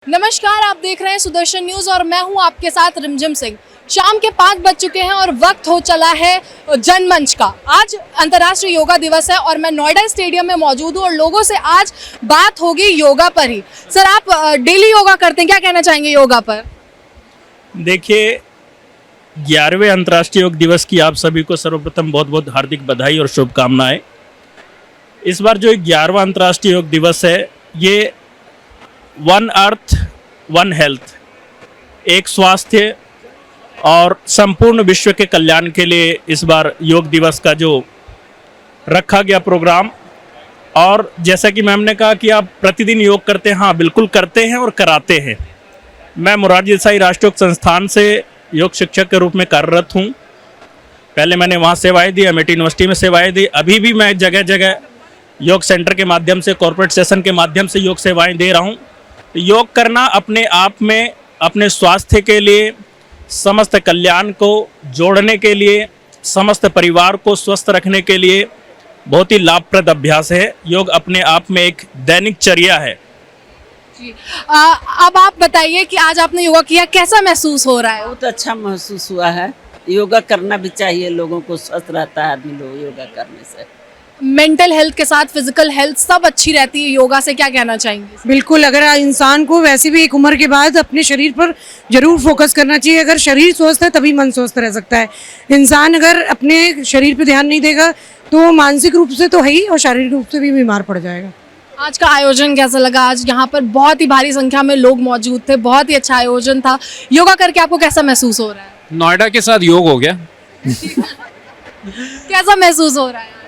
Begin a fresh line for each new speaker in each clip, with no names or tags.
नमस्कार, आप देख रहे हैं सुदर्शन न्यूज और मैं हूं आपके साथ रिमझिम सिंह। शाम के 5 बज चुके हैं और वक्त हो चला है जनमंच का। आज अंतर्राष्ट्रीय योगा दिवस है और मैं नोएडा स्टेडियम में मौजूद हूं और लोगों से आज बात होगी योगा पर ही। सर, आप डेली योगा करते हैं, क्या कहना चाहेंगे योगा पर?
देखिए, 11वें अंतर्राष्ट्रीय योग दिवस की आप सभी को सर्वप्रथम बहुत बहुत हार्दिक बधाई और शुभकामनाएं। इस बार जो 11वां अंतर्राष्ट्रीय योग दिवस है, ये वन अर्थ वन हेल्थ, एक स्वास्थ्य और संपूर्ण विश्व के कल्याण के लिए इस बार योग दिवस का जो रखा गया प्रोग्राम। और जैसा कि मैम ने कहा कि आप प्रतिदिन योग करते हैं, हाँ बिल्कुल करते हैं और कराते हैं। मैं मोरारजी देसाई राष्ट्रीय योग संस्थान से योग शिक्षक के रूप में कार्यरत हूँ। पहले मैंने वहाँ सेवाएं दी, अमेठी यूनिवर्सिटी में सेवाएं दी। अभी भी मैं जगह जगह योग सेंटर के माध्यम से, कॉर्पोरेट सेशन के माध्यम से योग सेवाएं दे रहा हूँ। योग करना अपने आप में अपने स्वास्थ्य के लिए, समस्त कल्याण को जोड़ने के लिए, समस्त परिवार को स्वस्थ रखने के लिए बहुत ही लाभप्रद अभ्यास है। योग अपने आप में एक दैनिक चर्या है।
जी, अब आप बताइए कि आज आपने योगा किया, कैसा महसूस हो रहा है?
बहुत अच्छा महसूस हुआ है। योगा करना भी चाहिए, लोगों को स्वस्थ रहता है आदमी लोग योगा करने से।
मेंटल हेल्थ के साथ फिजिकल हेल्थ सब अच्छी रहती है योगा से, क्या कहना चाहेंगे?
बिल्कुल, अगर इंसान को वैसे भी एक उम्र के बाद अपने शरीर पर जरूर फोकस करना चाहिए। अगर शरीर स्वस्थ है तभी मन स्वस्थ रह सकता है। इंसान अगर अपने शरीर पर ध्यान नहीं देगा तो मानसिक रूप से तो है ही और शारीरिक रूप से भी बीमार पड़ जाएगा।
आज का आयोजन कैसा लगा? आज यहाँ पर बहुत ही भारी संख्या में लोग मौजूद थे, बहुत ही अच्छा आयोजन था। योगा करके आपको कैसा महसूस हो रहा है?
नोएडा के साथ योग हो गया।
कैसा महसूस हो रहा है?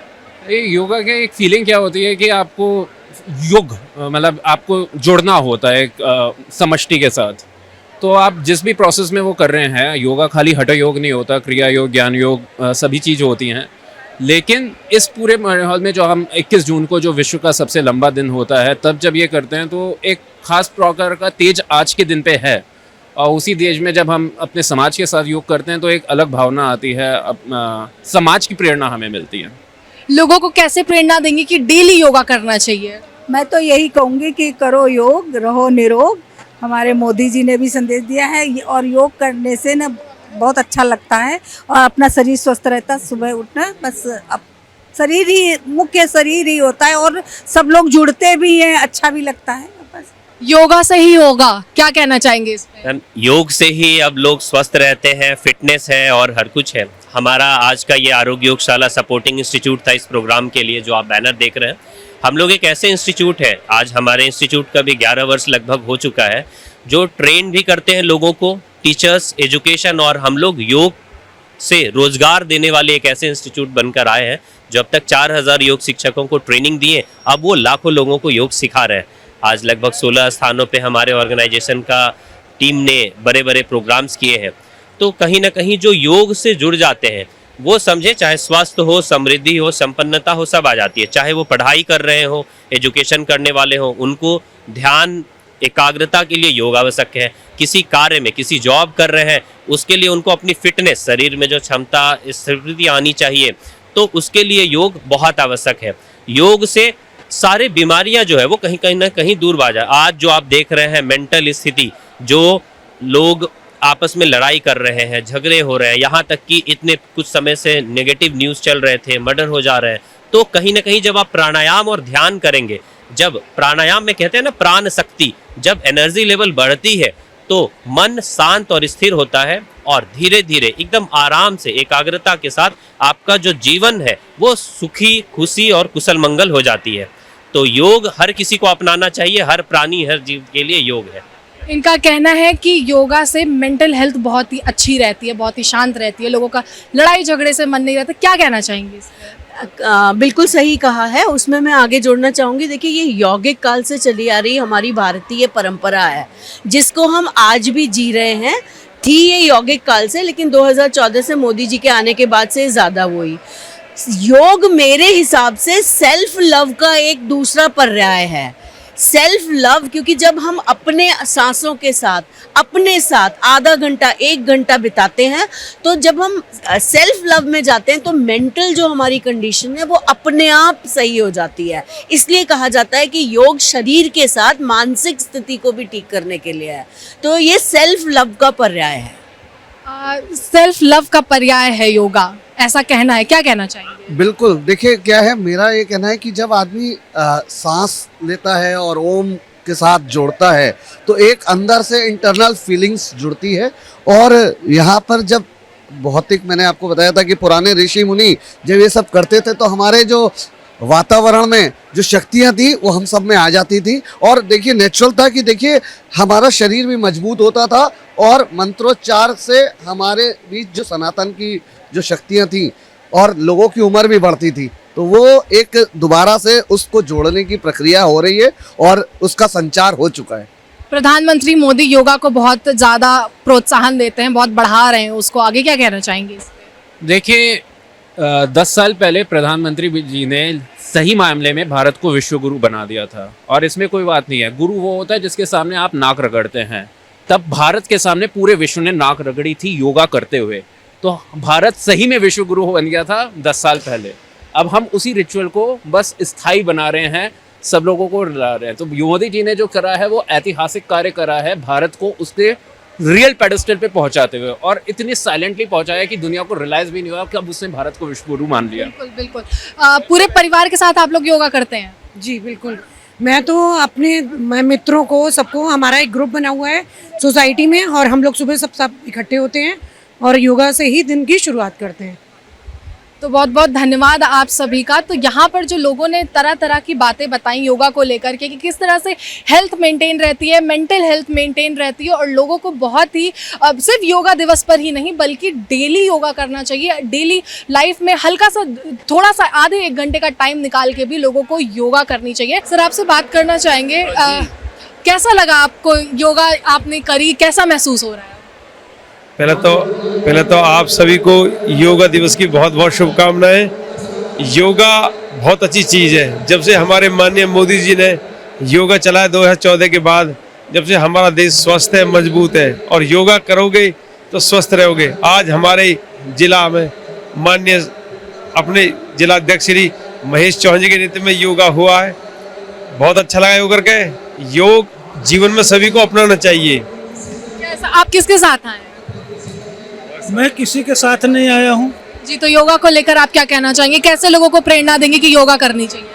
ये योगा के एक फीलिंग क्या होती है कि आपको योग मतलब आपको जुड़ना होता है एक समष्टि के साथ। तो आप जिस भी प्रोसेस में वो कर रहे हैं, योगा खाली हठ योग नहीं होता, क्रिया योग, ज्ञान योग, सभी चीज़ होती हैं। लेकिन इस पूरे माहौल में जो हम 21 जून को जो विश्व का सबसे लंबा दिन होता है, तब जब ये करते हैं तो एक खास प्रकार का तेज आज के दिन पे है। और उसी देश में जब हम अपने समाज के साथ योग करते हैं तो एक अलग भावना आती है, समाज की प्रेरणा हमें मिलती है।
लोगों को कैसे प्रेरणा देंगे कि डेली योगा करना चाहिए?
मैं तो यही कहूँगी कि करो योग, रहो निरोग। हमारे मोदी जी ने भी संदेश दिया है और योग करने से ना बहुत अच्छा लगता है और अपना शरीर स्वस्थ रहता है। सुबह उठना बस अब शरीर ही मुख्य शरीर ही होता है और सब लोग जुड़ते भी हैं, अच्छा भी लगता है। बस
योगा से ही होगा, क्या कहना चाहेंगे इस पे?
योग से ही अब लोग स्वस्थ रहते हैं, फिटनेस है और हर कुछ है। हमारा आज का ये आरोग्य योगशाला सपोर्टिंग इंस्टीट्यूट था इस प्रोग्राम के लिए, जो आप बैनर देख रहे हैं। हम लोग एक ऐसे इंस्टीट्यूट है, आज हमारे इंस्टीट्यूट का भी 11 वर्ष लगभग हो चुका है, जो ट्रेन भी करते हैं लोगों को, टीचर्स, एजुकेशन, और हम लोग योग से रोजगार देने वाले एक ऐसे इंस्टीट्यूट बनकर आए हैं जो अब तक 4000 योग शिक्षकों को ट्रेनिंग दिए, अब वो लाखों लोगों को योग सिखा रहे हैं। आज लगभग 16 स्थानों पे हमारे ऑर्गेनाइजेशन का टीम ने बड़े बड़े प्रोग्राम्स किए हैं। तो कहीं ना कहीं जो योग से जुड़ जाते हैं वो समझे, चाहे स्वास्थ्य हो, समृद्धि हो, संपन्नता हो, सब आ जाती है। चाहे वो पढ़ाई कर रहे हो, एजुकेशन करने वाले हो, उनको ध्यान एकाग्रता के लिए योग आवश्यक है। किसी कार्य में, किसी जॉब कर रहे हैं, उसके लिए उनको अपनी फिटनेस, शरीर में जो क्षमता, स्थिति आनी चाहिए, तो उसके लिए योग बहुत आवश्यक है। योग से सारे बीमारियां जो है वो कहीं ना कहीं दूर भाग जाए। आज जो आप देख रहे हैं मेंटल स्थिति, जो लोग आपस में लड़ाई कर रहे हैं, झगड़े हो रहे हैं, यहाँ तक कि इतने कुछ समय से नेगेटिव न्यूज़ चल रहे थे, मर्डर हो जा रहे हैं, तो कहीं ना कहीं जब आप प्राणायाम और ध्यान करेंगे, जब प्राणायाम में कहते हैं ना प्राण शक्ति, जब एनर्जी लेवल बढ़ती है तो मन शांत और स्थिर होता है और धीरे धीरे एकदम आराम से एकाग्रता के साथ आपका जो जीवन है वो सुखी, खुशी और कुशल मंगल हो जाती है। तो योग हर किसी को अपनाना चाहिए, हर प्राणी, हर जीव के लिए योग है।
इनका कहना है कि योगा से मेंटल हेल्थ बहुत ही अच्छी रहती है, बहुत ही शांत रहती है, लोगों का लड़ाई झगड़े से मन नहीं रहता। क्या कहना चाहेंगे इस पे?
बिल्कुल सही कहा है। उसमें मैं आगे जोड़ना चाहूँगी, देखिए ये यौगिक काल से चली आ रही हमारी भारतीय परंपरा है, जिसको हम आज भी जी रहे हैं। थी ये यौगिक काल से, लेकिन 2014 से मोदी जी के आने के बाद से ज़्यादा हुई। योग मेरे हिसाब से सेल्फ लव का एक दूसरा पर्याय है सेल्फ लव, क्योंकि जब हम अपने सांसों के साथ अपने साथ आधा घंटा 1 घंटा बिताते हैं, तो जब हम सेल्फ लव में जाते हैं तो मेंटल जो हमारी कंडीशन है वो अपने आप सही हो जाती है। इसलिए कहा जाता है कि योग शरीर के साथ मानसिक स्थिति को भी ठीक करने के लिए है। तो ये सेल्फ लव का पर्याय है।
सेल्फ लव का पर्याय है योगा, ऐसा कहना है, क्या कहना चाहिए?
बिल्कुल, देखिए क्या है, मेरा ये कहना है कि जब आदमी सांस लेता है और ओम के साथ जोड़ता है तो एक अंदर से इंटरनल फीलिंग्स जुड़ती है। और यहाँ पर जब भौतिक, मैंने आपको बताया था कि पुराने ऋषि मुनि जब ये सब करते थे तो हमारे जो वातावरण में जो शक्तियाँ थी वो हम सब में आ जाती थी। और देखिए नेचुरल था कि देखिए हमारा शरीर भी मजबूत होता था और मंत्रोच्चार से हमारे बीच जो सनातन की जो शक्तियाँ थी और लोगों की उम्र भी बढ़ती थी। तो वो एक दोबारा से उसको जोड़ने की प्रक्रिया हो रही है और उसका संचार हो चुका है।
प्रधानमंत्री मोदी योगा को बहुत ज़्यादा प्रोत्साहन देते हैं, बहुत बढ़ा रहे हैं उसको, आगे क्या कहना चाहेंगे इस पे?
देखिए 10 साल पहले प्रधानमंत्री जी ने सही मामले में भारत को विश्व गुरु बना दिया था। और इसमें कोई बात नहीं है, गुरु वो होता है जिसके सामने आप नाक रगड़ते हैं। तब भारत के सामने पूरे विश्व ने नाक रगड़ी थी योगा करते हुए। तो भारत सही में विश्व गुरु बन गया था 10 साल पहले। अब हम उसी रिचुअल को बस स्थायी बना रहे हैं, सब लोगों को ला रहे हैं। तो मोदी जी ने जो करा है वो ऐतिहासिक कार्य करा है, भारत को उसके रियल पेडेस्टल पे पहुंचाते हुए, और इतनी साइलेंटली पहुंचाया कि दुनिया को रियलाइज भी नहीं हुआ कि अब उसने भारत को विश्व गुरु मान लिया।
बिल्कुल बिल्कुल। पूरे परिवार के साथ आप लोग योगा करते हैं?
जी बिल्कुल। मैं तो अपने मित्रों को, सबको, हमारा एक ग्रुप बना हुआ है सोसाइटी में और हम लोग सुबह सब इकट्ठे होते हैं और योगा से ही दिन की शुरुआत करते हैं।
तो बहुत बहुत धन्यवाद आप सभी का। तो यहाँ पर जो लोगों ने तरह तरह की बातें बताई योगा को लेकर के कि किस तरह से हेल्थ मेंटेन रहती है, मेंटल हेल्थ मेंटेन रहती है, और लोगों को बहुत ही सिर्फ योगा दिवस पर ही नहीं बल्कि डेली योगा करना चाहिए। डेली लाइफ में हल्का सा, थोड़ा सा, आधे 1 घंटे का टाइम निकाल के भी लोगों को योगा करनी चाहिए। सर आपसे बात करना चाहेंगे, कैसा लगा आपको योगा आपने करी, कैसा महसूस हो रहा है?
पहले तो आप सभी को योगा दिवस की बहुत बहुत शुभकामनाएं। योगा बहुत अच्छी चीज़ है। जब से हमारे माननीय मोदी जी ने योगा चलाया 2014 के बाद, जब से हमारा देश स्वस्थ है, मजबूत है, और योगा करोगे तो स्वस्थ रहोगे। आज हमारे जिला में माननीय अपने जिलाध्यक्ष श्री महेश चौहान जी के नेतृत्व में योगा हुआ है। बहुत अच्छा लगा योग करके। योग जीवन में सभी को अपनाना चाहिए।
कैसा, आप किसके साथ आए?
मैं किसी के साथ नहीं आया हूँ
जी। तो योगा को लेकर आप क्या कहना चाहेंगे, कैसे लोगों को प्रेरणा देंगे कि योगा करनी चाहिए?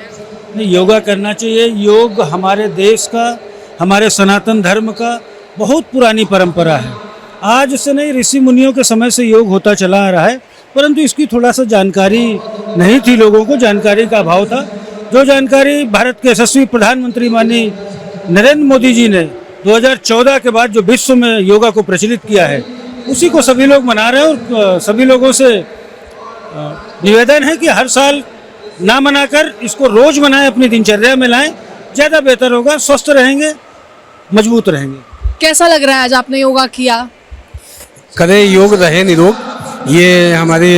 नहीं, योगा करना चाहिए। योग हमारे देश का, हमारे सनातन धर्म का बहुत पुरानी परंपरा है। आज से नहीं, ऋषि मुनियों के समय से योग होता चला आ रहा है, परंतु इसकी थोड़ा सा जानकारी नहीं थी, लोगों को जानकारी का अभाव था। जो जानकारी भारत के यशस्वी प्रधानमंत्री माननीय नरेंद्र मोदी जी ने 2014 के बाद जो विश्व में योगा को प्रचलित किया है, उसी को सभी लोग मना रहे हैं। और सभी लोगों से निवेदन है कि हर साल ना मनाकर इसको रोज मनाएं, अपनी दिनचर्या में लाएं, ज़्यादा बेहतर होगा। स्वस्थ रहेंगे, मजबूत रहेंगे।
कैसा लग रहा है आज आपने योगा किया?
करे योग रहे निरोग, ये हमारी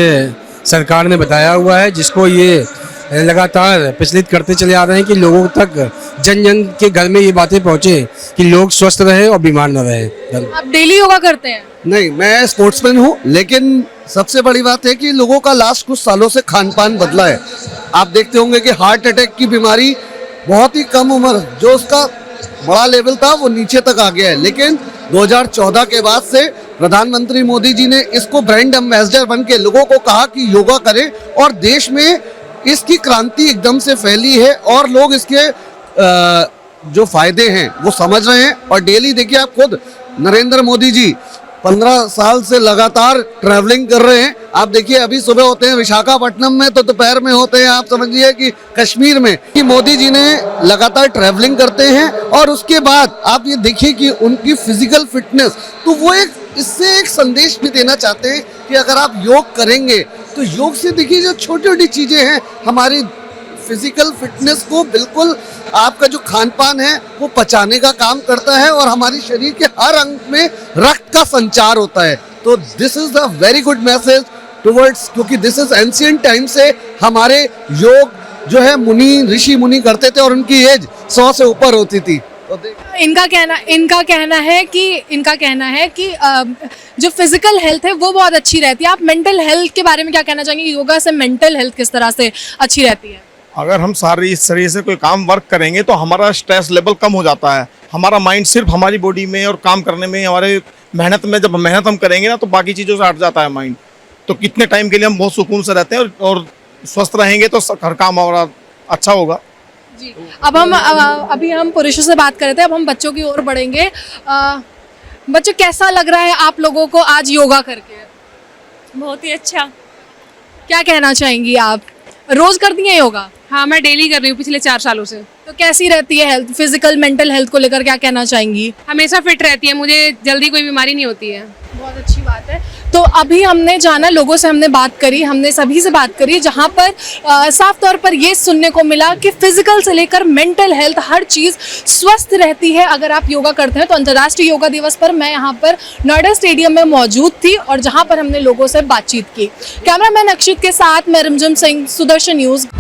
सरकार ने बताया हुआ है, जिसको ये लगातार प्रचलित करते चले आ रहे हैं कि लोगों तक, जन जन के घर में ये बातें पहुँचे कि लोग स्वस्थ रहे और बीमार न रहे।
आप डेली योगा करते हैं?
नहीं, मैं स्पोर्ट्समैन हूँ, लेकिन सबसे बड़ी बात है कि लोगों का लास्ट कुछ सालों से खान पान बदला है। आप देखते होंगे कि हार्ट अटैक की बीमारी बहुत ही कम उम्र, जो उसका बड़ा लेवल था वो नीचे तक आ गया है। लेकिन 2014 के बाद से प्रधानमंत्री मोदी जी ने इसको ब्रांड एम्बेसडर बन के लोगों को कहा कि योगा करें, और देश में इसकी क्रांति एकदम से फैली है और लोग इसके जो फायदे हैं वो समझ रहे हैं। और डेली देखिए, आप खुद नरेंद्र मोदी जी 15 साल से लगातार ट्रैवलिंग कर रहे हैं। आप देखिए, अभी सुबह होते हैं विशाखापट्टनम में, तो दोपहर में होते हैं आप समझिए कि कश्मीर में। कि मोदी जी ने लगातार ट्रैवलिंग करते हैं और उसके बाद आप ये देखिए कि उनकी फिजिकल फिटनेस, तो वो एक, इससे एक संदेश भी देना चाहते हैं कि अगर आप योग करेंगे तो योग से देखिए जो छोटी छोटी चीजें हैं हमारी फिजिकल फिटनेस को, बिल्कुल आपका जो खान पान है वो पचाने का काम करता है और हमारी शरीर के हर अंग में रक्त का संचार होता है। तो this is the very good message towards, क्योंकि दिस इज एंशिएंट टाइम से हमारे योग जो है मुनि ऋषि मुनि करते थे और उनकी एज 100 से ऊपर होती थी। तो
इनका कहना है कि जो फिजिकल हेल्थ है वो बहुत अच्छी रहती है। आप मेंटल हेल्थ के बारे में क्या कहना चाहेंगे? योगा से मेंटल हेल्थ किस तरह से अच्छी रहती है?
अगर हम सारी शरीर से कोई काम वर्क करेंगे तो हमारा स्ट्रेस लेवल कम हो जाता है। हमारा माइंड सिर्फ हमारी बॉडी में और काम करने में, हमारे मेहनत में, जब मेहनत हम करेंगे ना तो बाकी चीज़ों से हट जाता है माइंड। तो कितने टाइम के लिए हम बहुत सुकून से रहते हैं और स्वस्थ रहेंगे तो हर काम हमारा अच्छा होगा।
जी, अब अभी हम पुरुषों से बात कर रहे थे, अब हम बच्चों की ओर बढ़ेंगे। बच्चों, कैसा लग रहा है आप लोगों को आज योगा करके?
बहुत ही अच्छा।
क्या कहना चाहेंगी आप? रोज करती हैं योगा?
हाँ, मैं डेली कर रही हूँ पिछले 4 सालों से।
तो कैसी रहती है हेल्थ, फिजिकल मेंटल हेल्थ को लेकर क्या कहना चाहेंगी?
हमेशा फिट रहती है, मुझे जल्दी कोई बीमारी नहीं होती है।
बहुत अच्छी बात है। तो अभी हमने जाना, लोगों से हमने बात करी, हमने सभी से बात करी, जहाँ पर साफ तौर पर ये सुनने को मिला कि फिजिकल से लेकर मेंटल हेल्थ हर चीज़ स्वस्थ रहती है अगर आप योगा करते हैं। तो अंतर्राष्ट्रीय योगा दिवस पर मैं यहाँ पर नोएडा स्टेडियम में मौजूद थी और जहाँ पर हमने लोगों से बातचीत की। कैमरामैन अक्षित के साथ मैं रिमझिम सिंह, सुदर्शन न्यूज़।